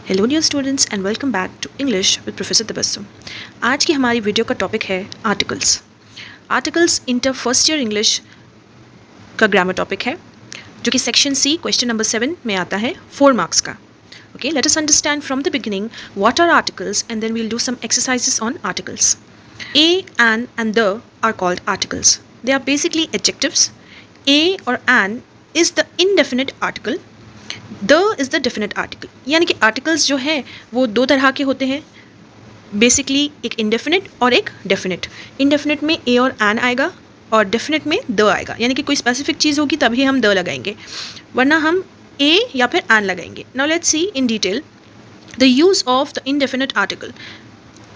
Hello dear students and welcome back to English with professor Tabassum. आज की हमारी video का टॉपिक है articles. Articles inter first year English का ग्रामर टॉपिक है, जो कि सेक्शन सी क्वेश्चन नंबर 7 में आता है 4 मार्क्स का। Okay, let us understand from the beginning what are articles and then we'll do some exercises on articles. A and the are called articles. They are basically adjectives. A और an is the indefinite article, the is the definite article. यानी कि articles जो हैं वो दो तरह के होते हैं, बेसिकली एक इनडेफिनिट और एक डेफिनेट। इनडेफिनिट में ए और एन आएगा और डेफिनेट में द आएगा, यानी कि कोई स्पेसिफिक चीज़ होगी तभी हम द लगाएंगे, वरना हम ए या फिर एन लगाएंगे। Now let's see in detail the use of the indefinite article.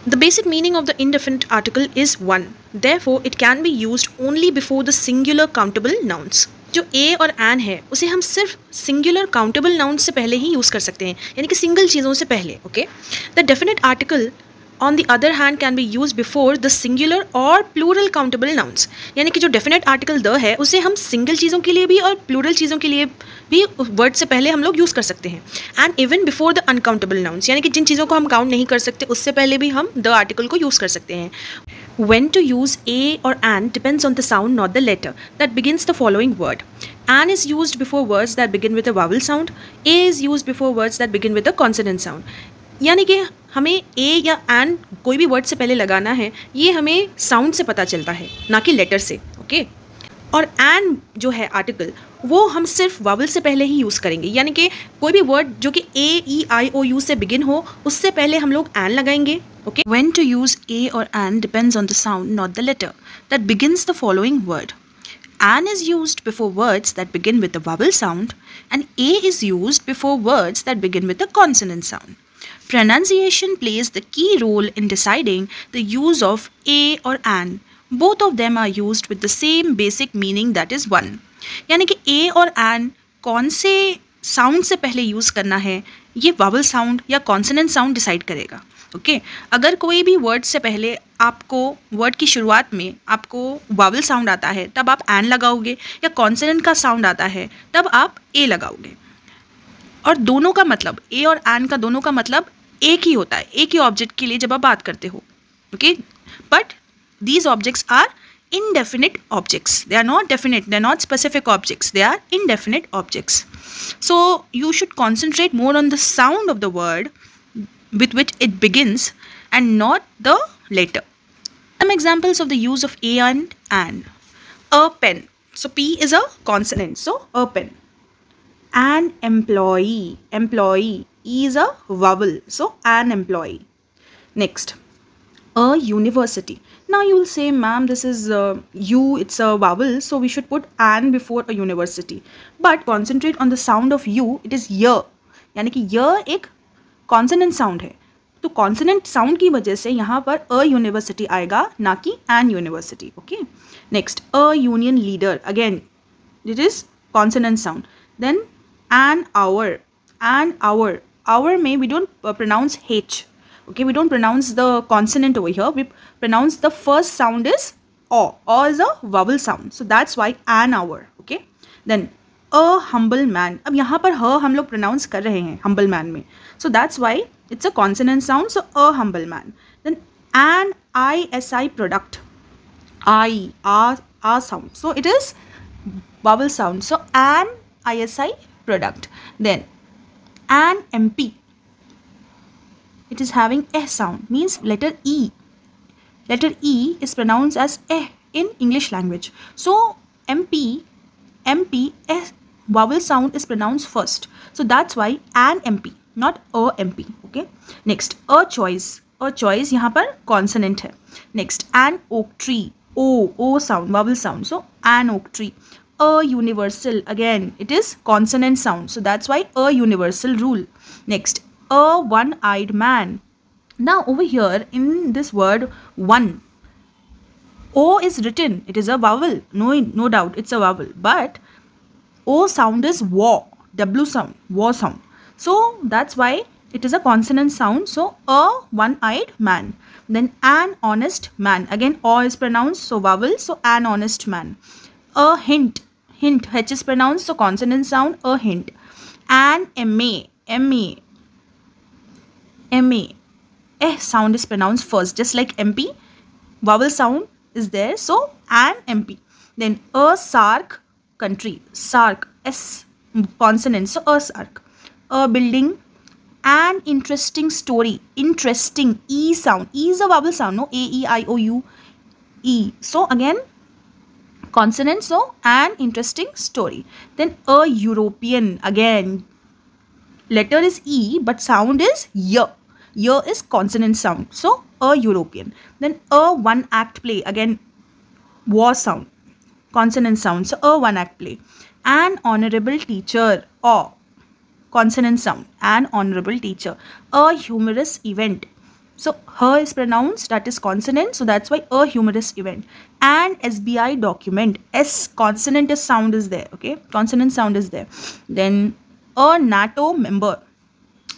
The basic meaning of the indefinite article is one. Therefore, it can be used only before the singular countable nouns. जो ए और N है उसे हम सिर्फ singular countable noun से पहले ही use कर सकते हैं, यानी कि सिंगल चीज़ों से पहले। Okay, the definite article on the other hand can be use before the singular और प्लूरल काउंटेबल नाउन्स। यानी कि जो डेफिनेट आर्टिकल द है उसे हम सिंगल चीज़ों के लिए भी और प्लूरल चीज़ों के लिए भी वर्ड से पहले हम लोग यूज़ कर सकते हैं। And even before the uncountable nouns, यानी कि जिन चीज़ों को हम काउंट नहीं कर सकते उससे पहले भी हम द आर्टिकल को यूज़ कर सकते हैं। When to use a or an depends on the sound, not the letter that begins the following word. An is used before words that begin with a vowel sound. A is used before words that begin with a consonant sound. यानी कि हमें a या an कोई भी word से पहले लगाना है, ये हमें साउंड से पता चलता है, ना कि लेटर से। ओके, और एन जो है आर्टिकल वो हम सिर्फ वावल से पहले ही यूज़ करेंगे, यानी कि कोई भी वर्ड जो कि ए ई आई ओ यू से बिगिन हो उससे पहले हम लोग एन लगाएंगे। Okay, when to use a और an depends on the sound, not the letter that begins the following word. An is used before words that begin with a vowel sound, and A is used before words that begin with a consonant sound. Pronunciation plays the key role in deciding the use of A or an. Both of them are used with the same basic meaning, that is one. यानी कि A और an कौन से sound से पहले use करना है, ये वावल साउंड या कॉन्सोनेंट साउंड डिसाइड करेगा। ओके, अगर कोई भी वर्ड से पहले आपको वर्ड की शुरुआत में आपको वावल साउंड आता है तब आप एन लगाओगे, या कॉन्सोनेंट का साउंड आता है तब आप ए लगाओगे। और दोनों का मतलब, ए और एन का दोनों का मतलब एक ही होता है, एक ही ऑब्जेक्ट के लिए जब आप बात करते हो। Okay, but these objects are indefinite objects. They are not definite, they are not specific objects, they are indefinite objects. So you should concentrate more on the sound of the word with which it begins and not the letter. Some examples of the use of a and an. A pen, so p is a consonant, so a pen. An employee, employee, e is a vowel, so an employee. Next, a university. Now you will say, ma'am, this is U, it's a vowel, so we should put an before a university. But concentrate on the sound of U, it is y. यानी कि य एक consonant sound है, तो consonant sound की वजह से यहाँ पर अ यूनिवर्सिटी आएगा, ना कि an university. Okay, next, a union leader, again it is consonant sound. Then an hour hour में we don't pronounce H. Okay, we don't pronounce the consonant over here. We pronounce the first sound is O. O is a vowel sound. So that's why an hour. Okay. Then a humble man. अब यहाँ पर ह हम लोग pronounce कर रहे हैं humble man में. So that's why it's a consonant sound. So a humble man. Then an ISI product. I sound. So it is vowel sound. So an ISI product. Then an MP. It is having a sound, means letter E. Letter E is pronounced as eh in English language. So MP, a vowel sound is pronounced first. So that's why an MP, not a MP. Okay. Next, a choice. A choice यहाँ पर consonant है. Next, an oak tree. O sound, vowel sound. So an oak tree. A universal, again it is consonant sound. So that's why a universal rule. Next, a one-eyed man. Now over here in this word one, O is written, it is a vowel, no doubt it's a vowel, but O sound is wa, W sound, wa sound. So that's why it is a consonant sound. So a one-eyed man. Then an honest man, again O is pronounced, so vowel, so an honest man. A hint, H is pronounced, so consonant sound, a hint. An MA, MA. Sound is pronounced first, just like MP. Vowel sound is there, so an MP. Then a sark country, sark, S consonant, so a sark. A building, an interesting story, interesting, E sound. E is a vowel sound, no? A-E-I-O-U, E. So again, consonant, so an interesting story. Then a European, again, letter is E, but sound is Y. Y is consonant sound, so a European. Then a one act play, again, war sound, consonant sound, so a one act play. An honorable teacher, or consonant sound, an honorable teacher. A humorous event, so her is pronounced, that is consonant, so that's why a humorous event. An SBI document, S consonant is sound is there, okay, consonant sound is there. Then a NATO member,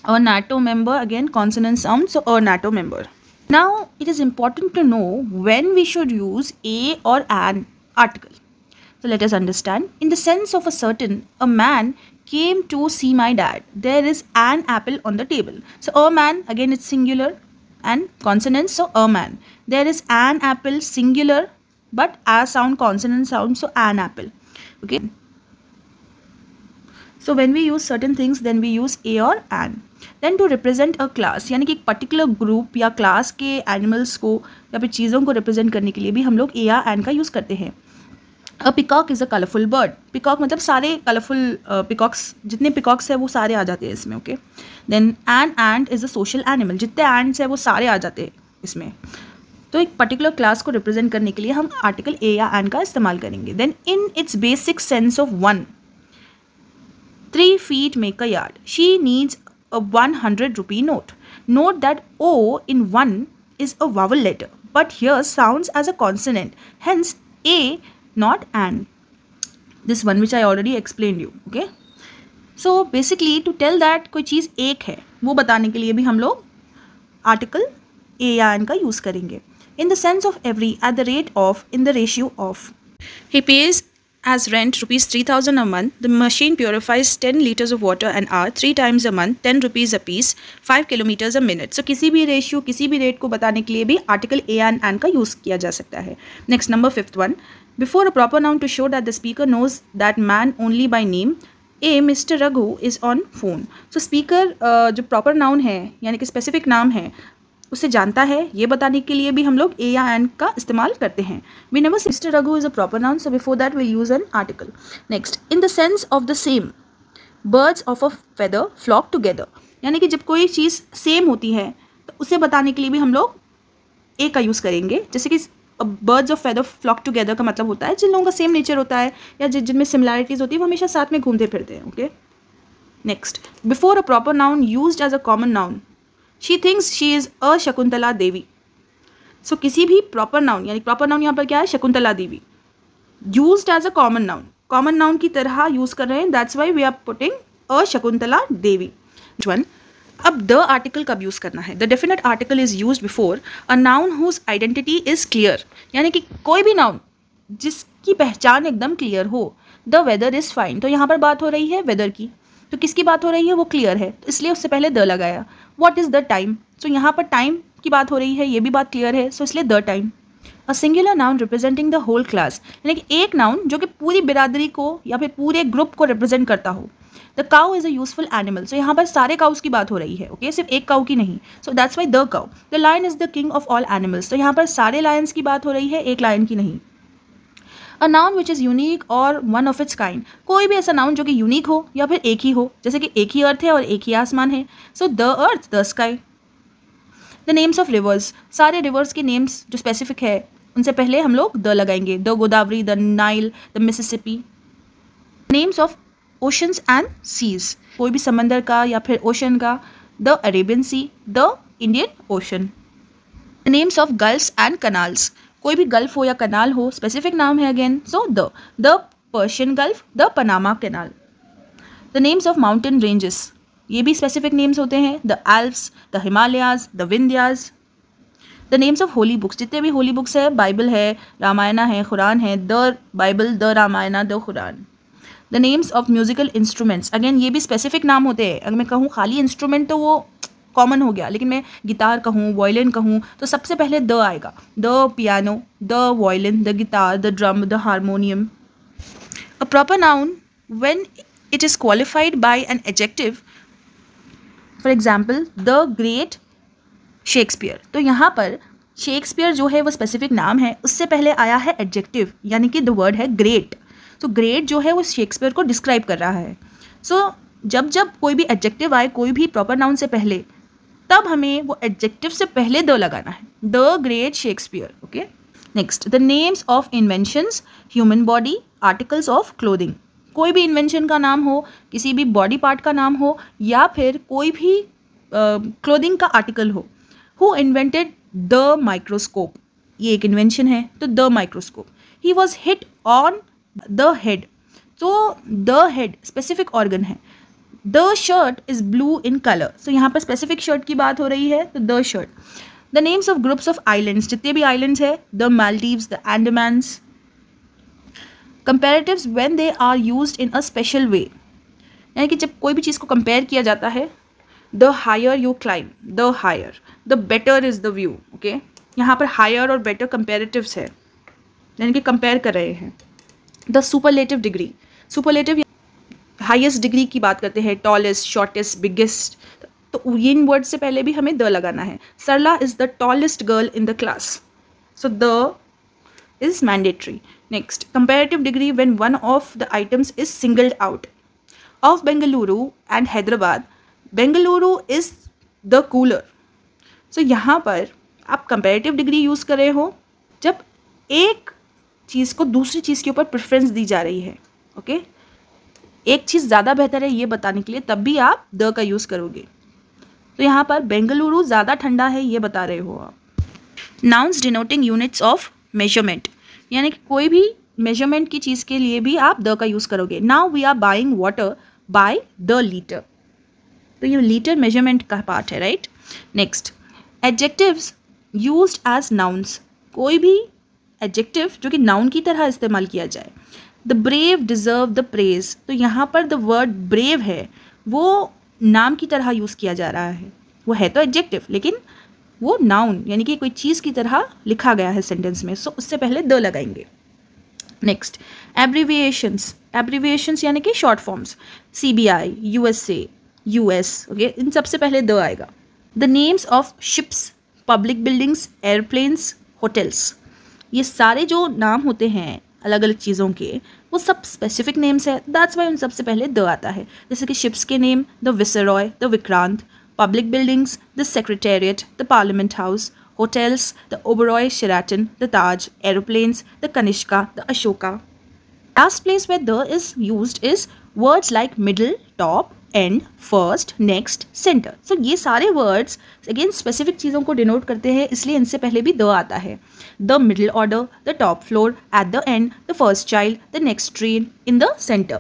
a NATO member, again consonant sound, so a NATO member. Now it is important to know when we should use a or an article. So let us understand. In the sense of a man came to see my dad. There is an apple on the table. So a man, again it's singular and consonant, so a man. There is an apple, singular, but a sound, consonant sound, so an apple. Okay. So when we use certain things, then we use a or an. Then to represent a class, यानी कि एक particular group या class के animals को या फिर चीज़ों को रिप्रेजेंट करने के लिए भी हम लोग ए या एन का यूज़ करते हैं. अ peacock is a colourful bird. Peacock मतलब सारे कलरफुल पिकॉक्स, जितने पिकॉक्स है वो सारे आ जाते हैं इसमें. Okay. Then an ant is a social animal. जितने एंड्स है वो सारे आ जाते हैं इसमें. तो एक पर्टिकुलर क्लास को रिप्रेजेंट करने के लिए हम आर्टिकल ए या एन का इस्तेमाल करेंगे. Then in its basic sense of 1, 3 feet make a yard. She needs a 100 rupee note. Note that O in 1 is a vowel letter, but here sounds as a consonant. Hence A, not an. This one which I already explained you. Okay. So basically to tell that कोई चीज़ एक है वो बताने के लिए भी हम लोग आर्टिकल ए या एन का यूज़ करेंगे. In the sense of every, at the rate of, in the ratio of. He pays as rent rupees 3,000 a month. The machine purifies 10 liters of water an hour, 3 times a month, 10 rupees a piece, 5 kilometers a minute. So किसी भी ratio, किसी भी rate को बताने के लिए भी article a and an का यूज़ किया जा सकता है. Next number 5th one. Before a proper noun to show that the speaker knows that man only by name, a mister Raghu is on phone. So speaker जो proper noun है यानी कि specific नाम है उसे जानता है, ये बताने के लिए भी हम लोग ए या एन का इस्तेमाल करते हैं. We never say mister Raghu is a proper noun, so before that will use an article. Next, in the sense of the same, birds of a feather flock together. यानी कि जब कोई चीज़ सेम होती है तो उसे बताने के लिए भी हम लोग ए का यूज़ करेंगे. जैसे कि birds of feather flock together का मतलब होता है जिन लोगों का सेम नेचर होता है या जिनमें सिमिलैरिटीज़ होती है वो हमेशा साथ में घूमते फिरते हैं. Okay. Next, before a proper noun used as a common noun, she thinks she is a Shakuntala Devi. So किसी भी प्रॉपर नाउन, यानी प्रॉपर नाउन यहाँ पर क्या है, Shakuntala Devi, used as a common noun की तरह यूज़ कर रहे हैं. That's why we are putting a Shakuntala Devi. One. अब द आर्टिकल कब यूज़ करना है? The definite article is used before a noun whose identity is clear. यानी कि कोई भी नाउन जिसकी पहचान एकदम क्लियर हो. द वेदर इज़ फाइन, तो यहाँ पर बात हो रही है वेदर की, तो किसकी बात हो रही है, वो क्लियर है, तो इसलिए उससे पहले द लगाया. व्हाट इज़ द टाइम, सो यहाँ पर टाइम की बात हो रही है, ये भी बात क्लियर है, सो इसलिए the time. A singular noun representing the whole class, यानी कि एक नाउन जो कि पूरी बिरादरी को या फिर पूरे ग्रुप को रिप्रेजेंट करता हो. The cow is a useful animal, so यहाँ पर सारे काउस की बात हो रही है. ओके, सिर्फ एक काउ की नहीं. So that's why the cow. The lion is the king of all animals, तो यहाँ पर सारे लायंस की बात हो रही है, एक लायन की नहीं. A noun which is unique और वन ऑफ इट्स काइंड, कोई भी ऐसा नाउन जो कि यूनिक हो या फिर एक ही हो, जैसे कि एक ही अर्थ है और एक ही आसमान है. So the earth, the sky. The names of rivers, सारे रिवर्स के नेम्स जो स्पेसिफिक है उनसे पहले हम लोग द लगाएंगे. The Godavari, the Nile, the Mississippi. Names of oceans and seas, कोई भी समंदर का या फिर ओशन का. The Arabian sea, the Indian ocean. The names of gulfs and canals, कोई भी गल्फ हो या कनाल हो, स्पेसिफिक नाम है again, so the Persian gulf, the Panama canal. The names of mountain ranges, ये भी स्पेसिफिक नेम्स होते हैं. The Alps, the Himalayas, the Vindhyas. The names of holy books, जितने भी होली बुक्स है, बाइबल है, रामायणा है, कुरान है, the Bible, the Ramayana, the Quran. The names of musical instruments, again ये भी स्पेसिफिक नाम होते हैं. अगर मैं कहूँ खाली इंस्ट्रूमेंट तो वो कॉमन हो गया, लेकिन मैं गिटार कहूँ, वायलिन कहूँ तो सबसे पहले द आएगा। The piano, the violin, the guitar, the drum, the harmonium. A proper noun when it is qualified by an adjective, for example the great Shakespeare. तो यहाँ पर शेक्सपियर जो है वो स्पेसिफिक नाम है, उससे पहले आया है एडजेक्टिव, यानी कि द वर्ड है ग्रेट। तो ग्रेट जो है वो शेक्सपियर को डिस्क्राइब कर रहा है। सो जब जब कोई भी एडजेक्टिव आए कोई भी प्रॉपर नाउन से पहले, तब हमें वो एडजेक्टिव से पहले द लगाना है, the great Shakespeare. Okay, next, the names of inventions, human body, articles of clothing. कोई भी इन्वेंशन का नाम हो, किसी भी बॉडी पार्ट का नाम हो, या फिर कोई भी क्लोथिंग का आर्टिकल हो। हु इन्वेंटेड द माइक्रोस्कोप, ये एक इन्वेंशन है, तो the microscope. He was hit on the head, तो द हेड स्पेसिफिक ऑर्गन है। The shirt is blue in colour, so यहाँ पर स्पेसिफिक शर्ट की बात हो रही है, तो the shirt. The names of groups of islands, जितने भी आइलैंड्स है, the Maldives, the Andamans. Comparatives when they are used in a special way, यानी कि जब कोई भी चीज़ को कंपेयर किया जाता है, the higher you climb, the higher, the better is the view. Okay, यहाँ पर हायर और बेटर कंपेरेटिव्स है, यानी कि कंपेयर कर रहे हैं। The superlative degree, superlative highest degree की बात करते हैं, टॉलेस्ट, शॉर्टेस्ट, बिगेस्ट, तो इन वर्ड से पहले भी हमें द लगाना है। Sarla is the tallest girl in the class, so the is mandatory. Next, comparative degree when one of the items is singled out. Of Bengaluru and Hyderabad, Bengaluru is the cooler. So यहाँ पर आप कंपेरेटिव डिग्री यूज़ कर रहे हो जब एक चीज़ को दूसरी चीज़ के ऊपर प्रेफरेंस दी जा रही है। ओके, एक चीज़ ज़्यादा बेहतर है ये बताने के लिए तब भी आप द का यूज़ करोगे। तो यहाँ पर बेंगलुरु ज़्यादा ठंडा है ये बता रहे हो आप। Nouns denoting units of measurement, यानी कि कोई भी मेजरमेंट की चीज़ के लिए भी आप द का यूज़ करोगे। Now we are buying water by the litre, तो ये लीटर मेजरमेंट का पार्ट है, right. Next, adjectives used as nouns, कोई भी एडजेक्टिव जो कि नाउन की तरह इस्तेमाल किया जाए। The brave deserve the praise, तो यहाँ पर द वर्ड ब्रेव है वो नाम की तरह यूज़ किया जा रहा है, वो है तो एडजेक्टिव लेकिन वो नाउन यानी कि कोई चीज़ की तरह लिखा गया है सेंटेंस में, सो उससे पहले द लगाएंगे। नेक्स्ट, एब्रीविएशंस, एब्रीविएशंस यानी कि short forms, CBI, USA, US, okay, इन सबसे पहले द आएगा। The names of ships, public buildings, airplanes, hotels, ये सारे जो नाम होते हैं अलग अलग चीज़ों के, वो सब स्पेसिफिक नेम्स है, दैट्स वाई उन सबसे पहले द आता है। जैसे कि शिप्स के name, the viceroy, the Vikrant, public buildings, the secretariat, the parliament house, hotels, the Oberoi Sheraton, the Taj, aeroplanes, the Kanishka, the Ashoka. Last place where the is used is words like middle, top, end, first, next, center. So ये सारे words again specific चीज़ों को denote करते हैं, इसलिए इनसे पहले भी the आता है। The middle order, the top floor, at the end, the first child, the next train, in the center.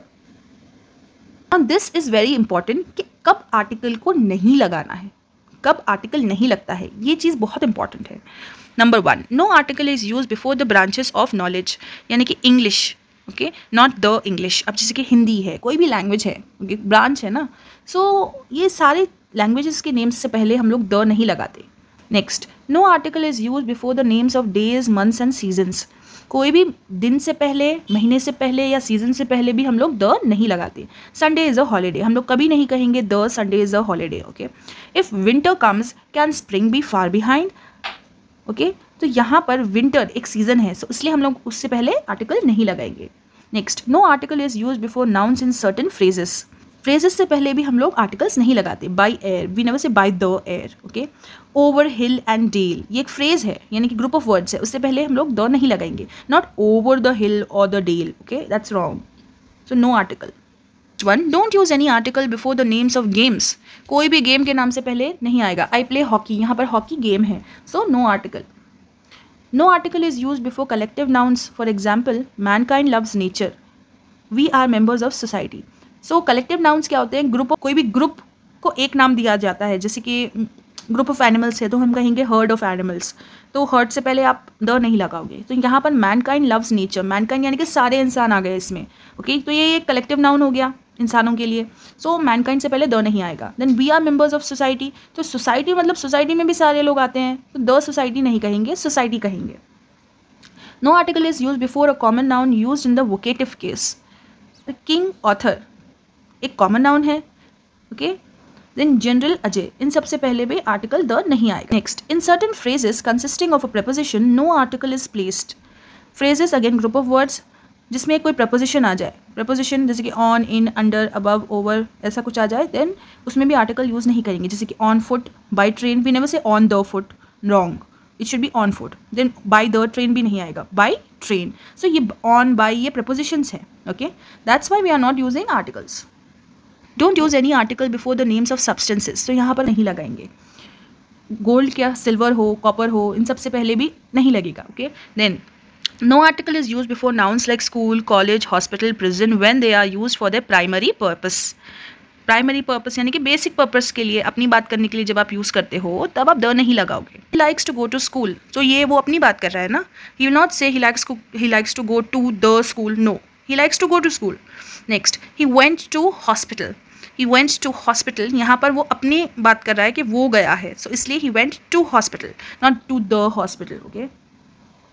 Now this is very important कि कब article को नहीं लगाना है, कब article नहीं लगता है, ये चीज़ बहुत important है। Number 1, no article is used before the branches of knowledge, यानी कि English, okay, not the English. अब जैसे कि हिंदी है, कोई भी लैंग्वेज है, ओके, ब्रांच है ना, सो ये सारे लैंग्वेजेस के नेम्स से पहले हम लोग द नहीं लगाते। Next, no article is use before the names of days, months and seasons, कोई भी दिन से पहले, महीने से पहले या सीजन से पहले भी हम लोग द नहीं लगाते। संडे इज़ अ हॉलीडे, हम लोग कभी नहीं कहेंगे the Sunday is a holiday. Okay, if winter comes can spring be far behind, okay, तो यहाँ पर विंटर एक सीजन है, सो इसलिए हम लोग उससे पहले आर्टिकल नहीं लगाएंगे। Next, no article is use before nouns in certain phrases, phrases से पहले भी हम लोग आर्टिकल्स नहीं लगाते। By air, we never say by the air. Okay, over hill and dale, ये एक फ्रेज है यानी कि ग्रुप ऑफ वर्ड्स है, उससे पहले हम लोग द नहीं लगाएंगे। नॉट ओवर द हिल और the dale, okay, that's wrong, so no article. One, don't use any article before the names of games, कोई भी गेम के नाम से पहले नहीं आएगा। आई प्ले हॉकी, यहाँ पर हॉकी गेम है, so no article. No article is used before collective nouns. For example, mankind loves nature. We are members of society. So collective nouns क्या होते हैं? ग्रुप, कोई भी ग्रुप को एक नाम दिया जाता है, जैसे कि ग्रुप ऑफ एनिमल्स है तो हम कहेंगे हर्ड ऑफ एनिमल्स, तो हर्ड से पहले आप द नहीं लगाओगे। तो यहाँ पर मैनकाइंड लव्स नेचर, मैनकाइंड यानी कि सारे इंसान आ गए इसमें। ओके, तो ये एक कलेक्टिव नाउन हो गया, इंसानों के लिए, सो मैनकाइंड से पहले द नहीं आएगा. Then we are members of society, तो सोसाइटी मतलब सोसाइटी में भी सारे लोग आते हैं, तो द सोसाइटी नहीं कहेंगे, सोसाइटी कहेंगे. No article is use before a common noun use in the vocative case. King, author एक कॉमन नाउन है. ओके, देन जनरल, अजय, इन सबसे पहले भी आर्टिकल द नहीं आएगा. Next, in certain phrases consisting of a preposition no article is placed. Phrases again group of words जिसमें कोई प्रपोजिशन आ जाए, प्रपोजिशन जैसे कि on, in, under, above, over, ऐसा कुछ आ जाए, देन उसमें भी आर्टिकल यूज़ नहीं करेंगे. जैसे कि on foot, by train, we never say on the foot, wrong, it should be on foot. Then by the train भी नहीं आएगा, बाई ट्रेन. सो ये ऑन, बाई, ये प्रपोजिशंस हैं. Okay, that's why we are not using articles. Don't use any article before the names of substances. तो यहाँ पर नहीं लगाएंगे. गोल्ड क्या, सिल्वर हो, कॉपर हो, इन सबसे पहले भी नहीं लगेगा. Okay, then no article is used before nouns like school, college, hospital, prison when they are used for their primary purpose. Primary purpose यानी कि बेसिक पर्पस के लिए, अपनी बात करने के लिए जब आप यूज़ करते हो तब आप द नहीं लगाओगे. He likes to go to school, तो ये वो अपनी बात कर रहा है ना. ही will not say he likes to go to the school. No, he likes to go to school. Next, he went to hospital. He went to hospital, यहाँ पर वो अपनी बात कर रहा है कि वो गया है, सो इसलिए he went to hospital, not to the hospital. Okay,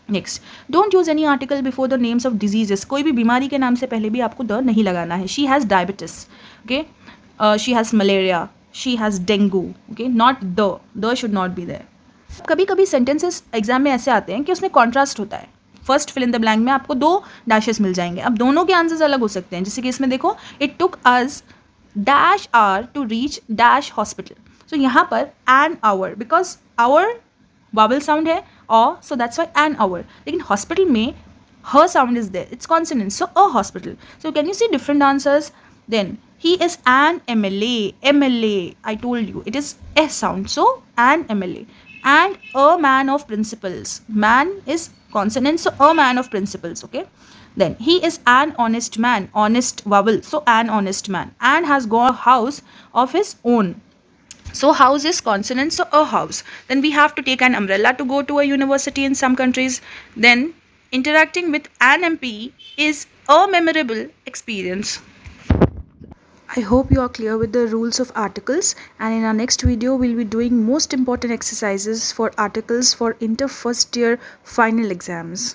next, don't use any article before the names of diseases. कोई भी बीमारी के नाम से पहले भी आपको द नहीं लगाना है. She has diabetes. Okay, she has malaria, she has dengue. Okay, not the should not be there. कभी कभी सेंटेंसेस एग्जाम में ऐसे आते हैं कि उसमें कॉन्ट्रास्ट होता है. First fill in the blank में आपको 2 डैशेस मिल जाएंगे. अब दोनों के आंसर्स अलग हो सकते हैं. जैसे कि इसमें देखो, it took us dash hour to reach dash hospital. So यहाँ पर an hour, because hour vowel sound है, or, so that's why an hour. लेकिन हॉस्पिटल में her sound is there, it's consonant, so a hospital. So can you see different answers? Then he is an MLA, I told you it is S sound, so an MLA. And a man of principles, man is consonant, so a man of principles. Okay, then he is an honest man, honest vowel, so an honest man, and has got a house of his own. So house is consonant, so a house. Then we have to take an umbrella to go to a university in some countries. Then interacting with an MP is a memorable experience. I hope you are clear with the rules of articles, and in our next video we'll be doing most important exercises for articles for inter first year final exams.